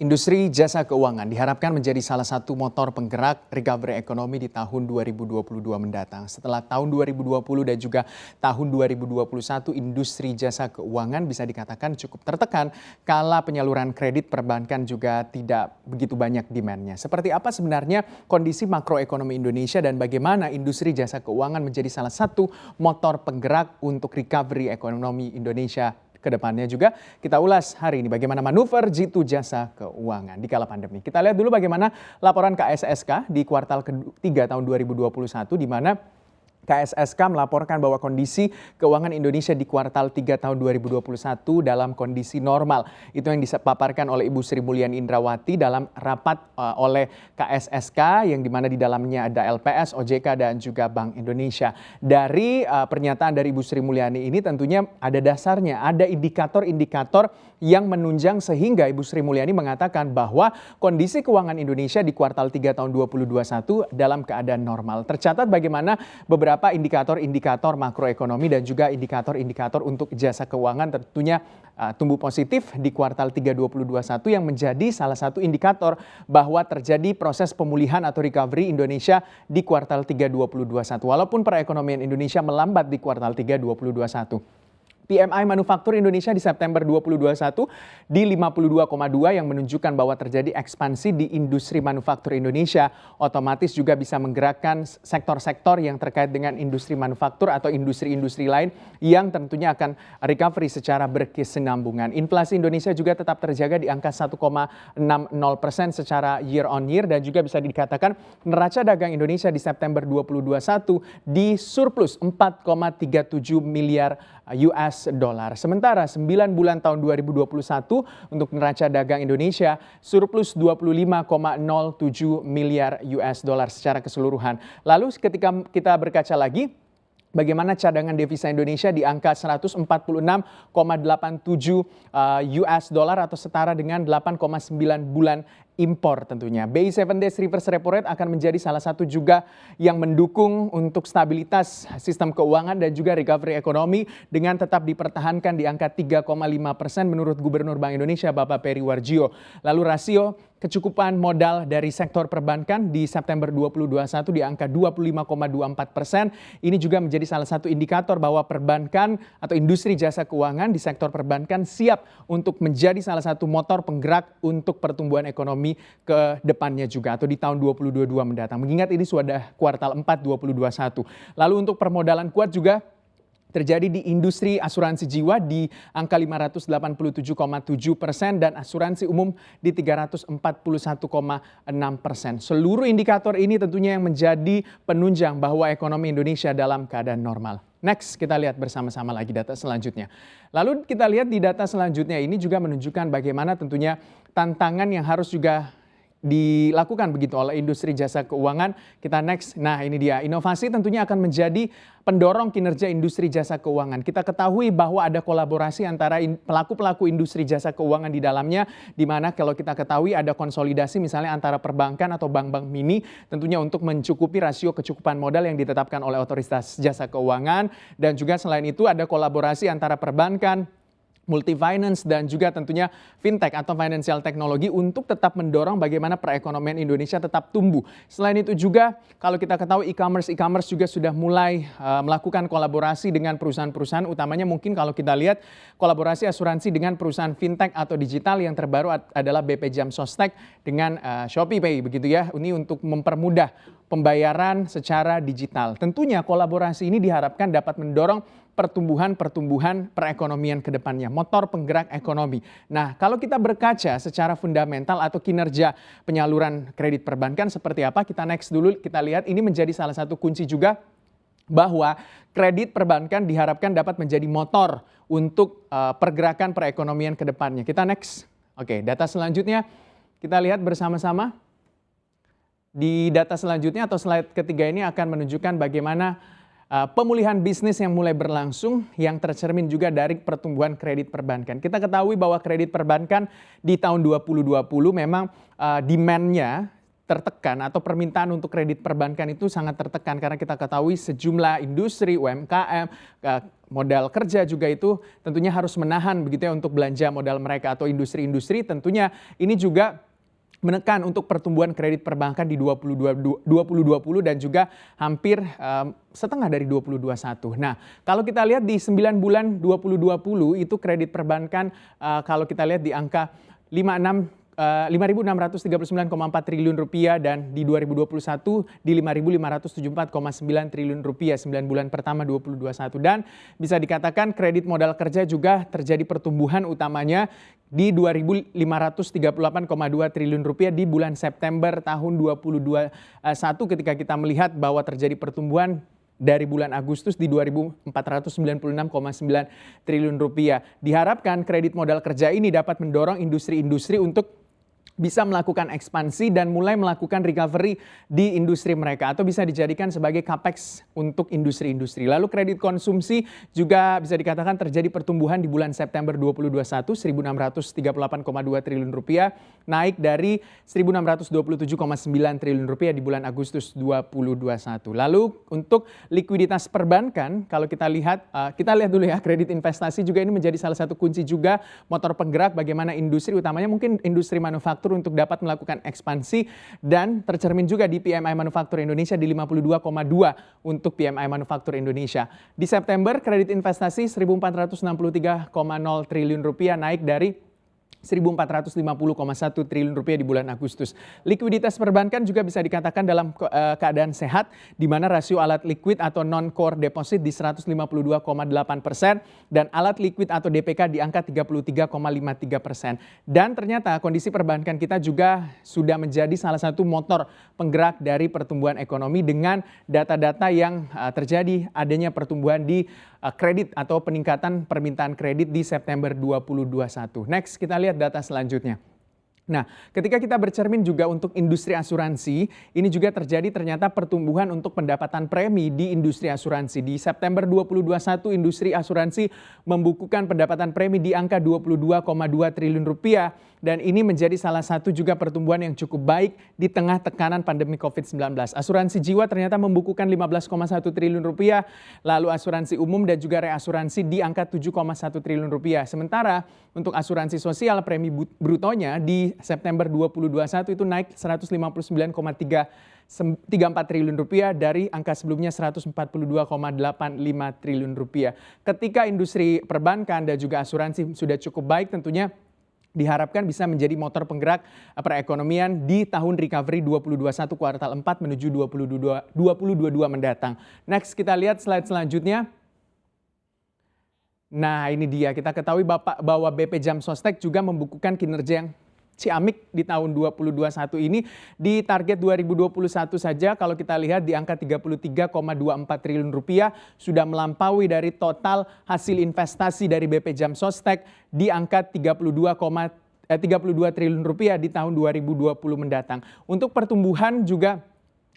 Industri jasa keuangan diharapkan menjadi salah satu motor penggerak recovery ekonomi di tahun 2022 mendatang. Setelah tahun 2020 dan juga tahun 2021, industri jasa keuangan bisa dikatakan cukup tertekan kala penyaluran kredit perbankan juga tidak begitu banyak demand-nya. Seperti apa sebenarnya kondisi makroekonomi Indonesia dan bagaimana industri jasa keuangan menjadi salah satu motor penggerak untuk recovery ekonomi Indonesia ke depannya juga kita ulas hari ini bagaimana manuver jitu jasa keuangan di kala pandemi. Kita lihat dulu bagaimana laporan KSSK di kuartal ketiga tahun 2021 di mana KSSK melaporkan bahwa kondisi keuangan Indonesia di kuartal 3 tahun 2021 dalam kondisi normal. Itu yang dipaparkan oleh Ibu Sri Mulyani Indrawati dalam rapat oleh KSSK yang dimana di dalamnya ada LPS, OJK dan juga Bank Indonesia. Dari pernyataan dari Ibu Sri Mulyani ini tentunya ada dasarnya, ada indikator-indikator yang menunjang sehingga Ibu Sri Mulyani mengatakan bahwa kondisi keuangan Indonesia di kuartal 3 tahun 2021 dalam keadaan normal. Tercatat bagaimana beberapa indikator-indikator makroekonomi dan juga indikator-indikator untuk jasa keuangan tentunya tumbuh positif di kuartal 3 2021 yang menjadi salah satu indikator bahwa terjadi proses pemulihan atau recovery Indonesia di kuartal 3 2021. Walaupun perekonomian Indonesia melambat di kuartal 3 2021. PMI Manufaktur Indonesia di September 2021 di 52,2 yang menunjukkan bahwa terjadi ekspansi di industri manufaktur Indonesia. Otomatis juga bisa menggerakkan sektor-sektor yang terkait dengan industri manufaktur atau industri-industri lain yang tentunya akan recovery secara berkesinambungan. Inflasi Indonesia juga tetap terjaga di angka 1,60% secara year on year dan juga bisa dikatakan neraca dagang Indonesia di September 2021 di surplus 4,37 miliar US dollar. Sementara 9 bulan tahun 2021 untuk neraca dagang Indonesia surplus 25,07 miliar US dollar secara keseluruhan. Lalu ketika kita berkaca lagi bagaimana cadangan devisa Indonesia di angka 146,87 US dollar atau setara dengan 8,9 bulan impor tentunya. BI 7 Days Reverse Repo Rate akan menjadi salah satu juga yang mendukung untuk stabilitas sistem keuangan dan juga recovery ekonomi dengan tetap dipertahankan di angka 3,5% menurut Gubernur Bank Indonesia Bapak Peri Warjio. Lalu rasio kecukupan modal dari sektor perbankan di September 2021 di angka 25,24%. Ini juga menjadi salah satu indikator bahwa perbankan atau industri jasa keuangan di sektor perbankan siap untuk menjadi salah satu motor penggerak untuk pertumbuhan ekonomi ke depannya juga atau di tahun 2022 mendatang. Mengingat ini sudah kuartal 4 2021. Lalu untuk permodalan kuat juga terjadi di industri asuransi jiwa di angka 587,7% dan asuransi umum di 341,6%. Seluruh indikator ini tentunya yang menjadi penunjang bahwa ekonomi Indonesia dalam keadaan normal. Next, kita lihat bersama-sama lagi data selanjutnya. Lalu kita lihat di data selanjutnya ini juga menunjukkan bagaimana tentunya tantangan yang harus juga dilakukan begitu oleh industri jasa keuangan. Kita next, nah ini dia, inovasi tentunya akan menjadi pendorong kinerja industri jasa keuangan. Kita ketahui bahwa ada kolaborasi antara pelaku-pelaku industri jasa keuangan di dalamnya, di mana kalau kita ketahui ada konsolidasi misalnya antara perbankan atau bank-bank mini, tentunya untuk mencukupi rasio kecukupan modal yang ditetapkan oleh otoritas jasa keuangan, dan juga selain itu ada kolaborasi antara perbankan, multi finance dan juga tentunya fintech atau financial technology untuk tetap mendorong bagaimana perekonomian Indonesia tetap tumbuh. Selain itu juga kalau kita ketahui e-commerce juga sudah mulai melakukan kolaborasi dengan perusahaan-perusahaan, utamanya mungkin kalau kita lihat kolaborasi asuransi dengan perusahaan fintech atau digital yang terbaru adalah BP Jam Sostek dengan Shopee Pay begitu ya. Ini untuk mempermudah pembayaran secara digital. Tentunya kolaborasi ini diharapkan dapat mendorong pertumbuhan perekonomian ke depannya, motor penggerak ekonomi. Nah, kalau kita berkaca secara fundamental atau kinerja penyaluran kredit perbankan seperti apa, kita next dulu, kita lihat ini menjadi salah satu kunci juga bahwa kredit perbankan diharapkan dapat menjadi motor untuk pergerakan perekonomian ke depannya. Kita next. Oke, data selanjutnya kita lihat bersama-sama. Di data selanjutnya atau slide ketiga ini akan menunjukkan bagaimana pemulihan bisnis yang mulai berlangsung yang tercermin juga dari pertumbuhan kredit perbankan. Kita ketahui bahwa kredit perbankan di tahun 2020 memang demand-nya tertekan atau permintaan untuk kredit perbankan itu sangat tertekan karena kita ketahui sejumlah industri UMKM modal kerja juga itu tentunya harus menahan begitu ya untuk belanja modal mereka, atau industri-industri tentunya ini juga menekan untuk pertumbuhan kredit perbankan di 2020 dan juga hampir setengah dari 2021. Nah, kalau kita lihat di 9 bulan 2020 itu kredit perbankan kalau kita lihat di angka 5.639,4 triliun rupiah, dan di 2021 di 5.574,9 triliun rupiah 9 bulan pertama 2021. Dan bisa dikatakan kredit modal kerja juga terjadi pertumbuhan utamanya di 2.538,2 triliun rupiah di bulan September tahun 2021 ketika kita melihat bahwa terjadi pertumbuhan dari bulan Agustus di 2.496,9 triliun rupiah. Diharapkan kredit modal kerja ini dapat mendorong industri-industri untuk bisa melakukan ekspansi dan mulai melakukan recovery di industri mereka, atau bisa dijadikan sebagai capex untuk industri-industri. Lalu kredit konsumsi juga bisa dikatakan terjadi pertumbuhan di bulan September 2021 1.638,2 triliun rupiah, naik dari 1.627,9 triliun rupiah di bulan Agustus 2021. Lalu untuk likuiditas perbankan, kalau kita lihat dulu ya, kredit investasi juga ini menjadi salah satu kunci juga motor penggerak bagaimana industri, utamanya mungkin industri manufaktur, untuk dapat melakukan ekspansi, dan tercermin juga di PMI Manufaktur Indonesia di 52,2 untuk PMI Manufaktur Indonesia. Di September kredit investasi 1.463,0 triliun rupiah, naik dari 1.450,1 triliun rupiah di bulan Agustus. Likuiditas perbankan juga bisa dikatakan dalam keadaan sehat, di mana rasio alat likuid atau non-core deposit di 152,8% dan alat likuid atau DPK di angka 33,53%. Dan ternyata kondisi perbankan kita juga sudah menjadi salah satu motor penggerak dari pertumbuhan ekonomi dengan data-data yang terjadi adanya pertumbuhan di kredit atau peningkatan permintaan kredit di September 2021. Next, kita lihat data selanjutnya. Nah, ketika kita bercermin juga untuk industri asuransi, ini juga terjadi ternyata pertumbuhan untuk pendapatan premi di industri asuransi. Di September 2021, industri asuransi membukukan pendapatan premi di angka 22,2 triliun rupiah, dan ini menjadi salah satu juga pertumbuhan yang cukup baik di tengah tekanan pandemi COVID-19. Asuransi jiwa ternyata membukukan 15,1 triliun rupiah, lalu asuransi umum dan juga reasuransi di angka 7,1 triliun rupiah. Sementara untuk asuransi sosial, premi brutonya di September 2021 itu naik 159,34 triliun rupiah dari angka sebelumnya 142,85 triliun rupiah. Ketika industri perbankan dan juga asuransi sudah cukup baik, tentunya diharapkan bisa menjadi motor penggerak perekonomian di tahun recovery 2021 kuartal 4 menuju 2022 mendatang. Next, kita lihat slide selanjutnya. Nah, ini dia, kita ketahui bahwa BP Jam Sostek juga membukukan kinerja yang ciamik di tahun 2021 ini. Di target 2021 saja kalau kita lihat di angka 33,24 triliun rupiah, sudah melampaui dari total hasil investasi dari BP Jam Sostek di angka 32 triliun rupiah di tahun 2020 mendatang. Untuk pertumbuhan juga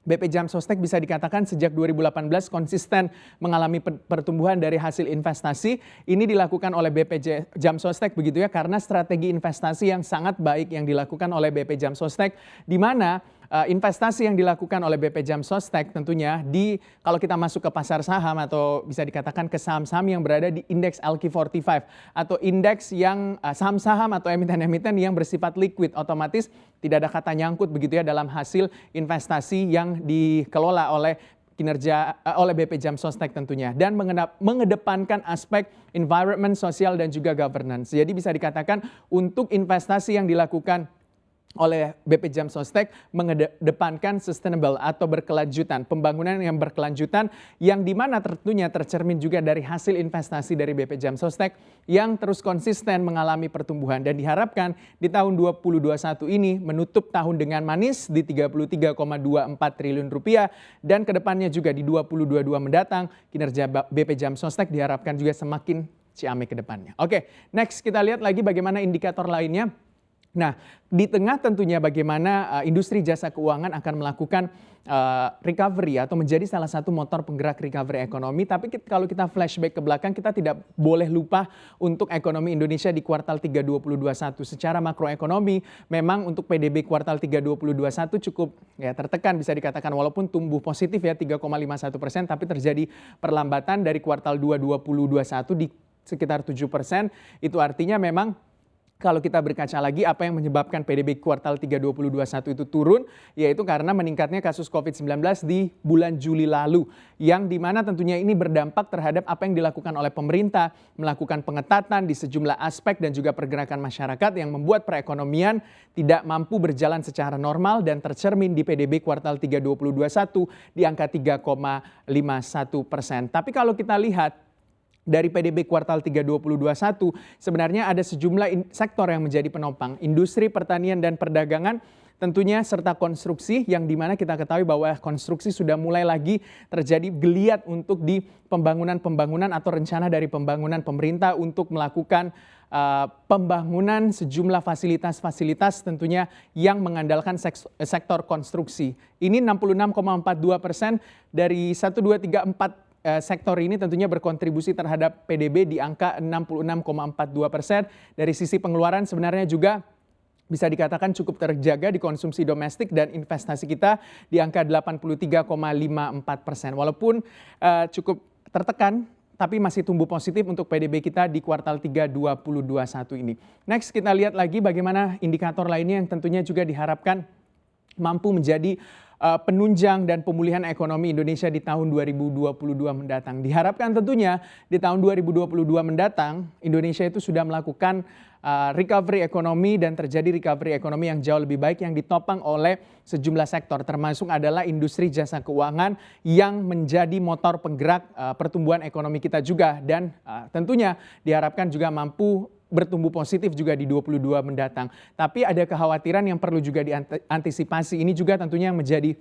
BP Jam Sostek bisa dikatakan sejak 2018 konsisten mengalami pertumbuhan dari hasil investasi. Ini dilakukan oleh BP Jam Sostek begitu ya, karena strategi investasi yang sangat baik yang dilakukan oleh BP Jam Sostek, di mana investasi yang dilakukan oleh BP Jam Sostek tentunya kalau kita masuk ke pasar saham atau bisa dikatakan ke saham-saham yang berada di indeks LQ45 atau indeks yang saham-saham atau emiten-emiten yang bersifat liquid, otomatis tidak ada kata nyangkut begitu ya dalam hasil investasi yang dikelola oleh BP Jam Sostek tentunya, dan mengedepankan aspek environment, sosial dan juga governance. Jadi bisa dikatakan untuk investasi yang dilakukan oleh BP Jam Sostek mengedepankan sustainable atau berkelanjutan, pembangunan yang berkelanjutan, yang dimana tentunya tercermin juga dari hasil investasi dari BP Jam Sostek yang terus konsisten mengalami pertumbuhan, dan diharapkan di tahun 2021 ini menutup tahun dengan manis di 33,24 triliun rupiah, dan kedepannya juga di 2022 mendatang kinerja BP Jam Sostek diharapkan juga semakin ciamik ke depannya. Oke, next kita lihat lagi bagaimana indikator lainnya. Nah, di tengah tentunya bagaimana industri jasa keuangan akan melakukan recovery atau menjadi salah satu motor penggerak recovery ekonomi. Tapi kalau kita flashback ke belakang, kita tidak boleh lupa untuk ekonomi Indonesia di kuartal 3 2021. Secara makroekonomi, memang untuk PDB kuartal 3 2021 cukup ya tertekan bisa dikatakan, walaupun tumbuh positif ya 3,51%, tapi terjadi perlambatan dari kuartal 2 2021 di sekitar 7%. Itu artinya memang kalau kita berkaca lagi apa yang menyebabkan PDB kuartal 3 2021 itu turun, yaitu karena meningkatnya kasus COVID-19 di bulan Juli lalu, yang dimana tentunya ini berdampak terhadap apa yang dilakukan oleh pemerintah, melakukan pengetatan di sejumlah aspek dan juga pergerakan masyarakat yang membuat perekonomian tidak mampu berjalan secara normal dan tercermin di PDB kuartal 3 2021 di angka 3,51%. Tapi kalau kita lihat dari PDB kuartal 3 2021, sebenarnya ada sejumlah sektor yang menjadi penopang. Industri pertanian dan perdagangan tentunya serta konstruksi, yang dimana kita ketahui bahwa konstruksi sudah mulai lagi terjadi geliat untuk di pembangunan atau rencana dari pembangunan pemerintah untuk melakukan pembangunan sejumlah fasilitas-fasilitas tentunya yang mengandalkan sektor konstruksi. Ini 66,42% dari 1, 2, 3, 4 sektor ini tentunya berkontribusi terhadap PDB di angka 66,42%. Dari sisi pengeluaran sebenarnya juga bisa dikatakan cukup terjaga di konsumsi domestik dan investasi kita di angka 83,54%. Walaupun cukup tertekan, tapi masih tumbuh positif untuk PDB kita di kuartal 3 2021 ini. Next kita lihat lagi bagaimana indikator lainnya yang tentunya juga diharapkan mampu menjadi penunjang dan pemulihan ekonomi Indonesia di tahun 2022 mendatang. Diharapkan tentunya di tahun 2022 mendatang Indonesia itu sudah melakukan recovery ekonomi dan terjadi recovery ekonomi yang jauh lebih baik yang ditopang oleh sejumlah sektor, termasuk adalah industri jasa keuangan yang menjadi motor penggerak pertumbuhan ekonomi kita juga, dan tentunya diharapkan juga mampu bertumbuh positif juga di 22 mendatang. Tapi ada kekhawatiran yang perlu juga diantisipasi. Ini juga tentunya yang menjadi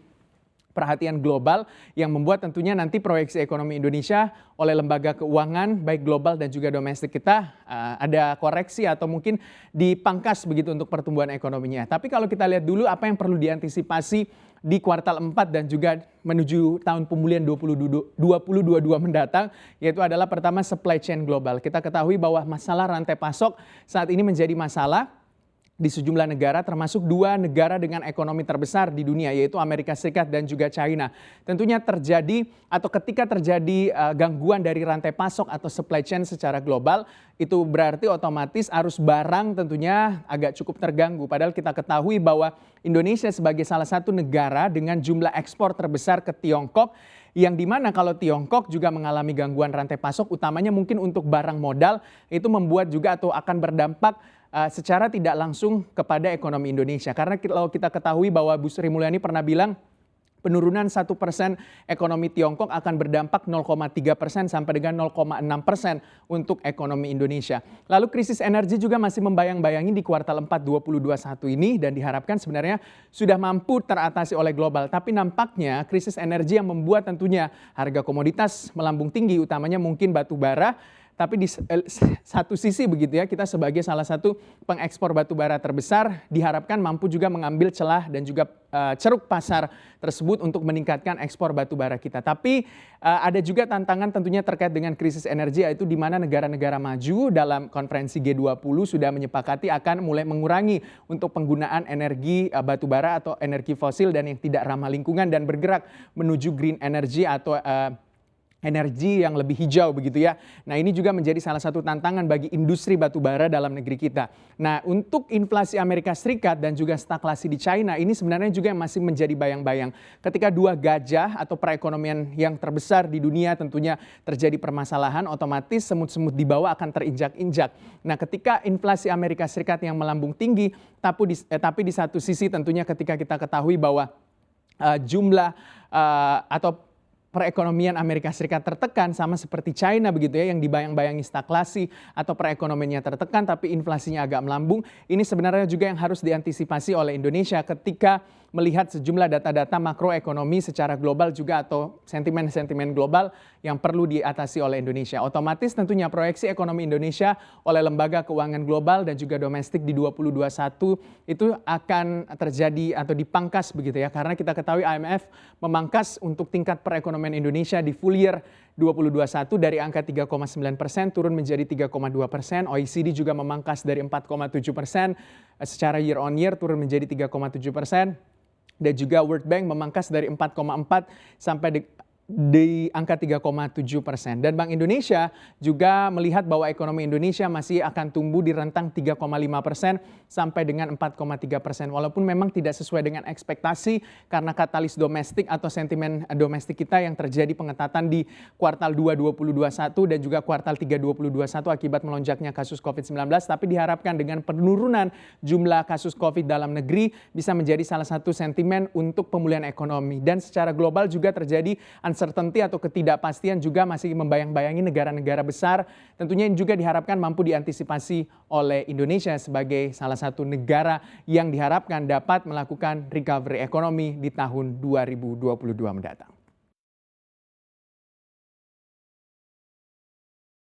perhatian global yang membuat tentunya nanti proyeksi ekonomi Indonesia oleh lembaga keuangan baik global dan juga domestik kita ada koreksi atau mungkin dipangkas begitu untuk pertumbuhan ekonominya. Tapi kalau kita lihat dulu apa yang perlu diantisipasi di kuartal 4 dan juga menuju tahun pemulihan 2022 mendatang, yaitu adalah pertama supply chain global. Kita ketahui bahwa masalah rantai pasok saat ini menjadi masalah di sejumlah negara, termasuk 2 negara dengan ekonomi terbesar di dunia, yaitu Amerika Serikat dan juga China. Tentunya terjadi atau ketika terjadi gangguan dari rantai pasok atau supply chain secara global, itu berarti otomatis arus barang tentunya agak cukup terganggu. Padahal kita ketahui bahwa Indonesia sebagai salah satu negara dengan jumlah ekspor terbesar ke Tiongkok, yang dimana kalau Tiongkok juga mengalami gangguan rantai pasok, utamanya mungkin untuk barang modal, itu membuat juga atau akan berdampak secara tidak langsung kepada ekonomi Indonesia. Karena kalau kita ketahui bahwa Bu Sri Mulyani pernah bilang penurunan 1% ekonomi Tiongkok akan berdampak 0,3% sampai dengan 0,6% untuk ekonomi Indonesia. Lalu krisis energi juga masih membayang-bayangi di kuartal 4 2021 ini dan diharapkan sebenarnya sudah mampu teratasi oleh global. Tapi nampaknya krisis energi yang membuat tentunya harga komoditas melambung tinggi, utamanya mungkin batu bara. Tapi di satu sisi begitu ya, kita sebagai salah satu pengekspor batu bara terbesar diharapkan mampu juga mengambil celah dan juga ceruk pasar tersebut untuk meningkatkan ekspor batu bara kita. Tapi ada juga tantangan tentunya terkait dengan krisis energi, yaitu di mana negara-negara maju dalam konferensi G20 sudah menyepakati akan mulai mengurangi untuk penggunaan energi batu bara atau energi fosil dan yang tidak ramah lingkungan dan bergerak menuju green energy atau energi yang lebih hijau begitu ya. Nah, ini juga menjadi salah satu tantangan bagi industri batubara dalam negeri kita. Nah, untuk inflasi Amerika Serikat dan juga stagflasi di China ini sebenarnya juga yang masih menjadi bayang-bayang. Ketika 2 gajah atau perekonomian yang terbesar di dunia tentunya terjadi permasalahan, otomatis semut-semut di bawah akan terinjak-injak. Nah, ketika inflasi Amerika Serikat yang melambung tinggi, tapi di satu sisi tentunya ketika kita ketahui bahwa jumlah atau perekonomian Amerika Serikat tertekan sama seperti China begitu ya, yang dibayang-bayangi stagflasi atau perekonomiannya tertekan tapi inflasinya agak melambung. Ini sebenarnya juga yang harus diantisipasi oleh Indonesia ketika melihat sejumlah data-data makroekonomi secara global juga atau sentimen-sentimen global yang perlu diatasi oleh Indonesia. Otomatis tentunya proyeksi ekonomi Indonesia oleh Lembaga Keuangan Global dan juga domestik di 2021 itu akan terjadi atau dipangkas begitu ya, karena kita ketahui IMF memangkas untuk tingkat perekonomian Indonesia di full year 2021 dari angka 3,9% turun menjadi 3,2%. OECD juga memangkas dari 4,7% secara year on year turun menjadi 3,7%. Dan juga World Bank memangkas dari 4,4 sampai di angka 3,7%. Dan Bank Indonesia juga melihat bahwa ekonomi Indonesia masih akan tumbuh di rentang 3,5% sampai dengan 4,3%. Walaupun memang tidak sesuai dengan ekspektasi karena katalis domestik atau sentimen domestik kita yang terjadi pengetatan di kuartal 2 2021 dan juga kuartal 3 2021 akibat melonjaknya kasus COVID-19. Tapi diharapkan dengan penurunan jumlah kasus COVID dalam negeri bisa menjadi salah satu sentimen untuk pemulihan ekonomi. Dan secara global juga terjadi uncertainty atau ketidakpastian juga masih membayang-bayangi negara-negara besar. Tentunya ini juga diharapkan mampu diantisipasi oleh Indonesia sebagai salah satu negara yang diharapkan dapat melakukan recovery ekonomi di tahun 2022 mendatang.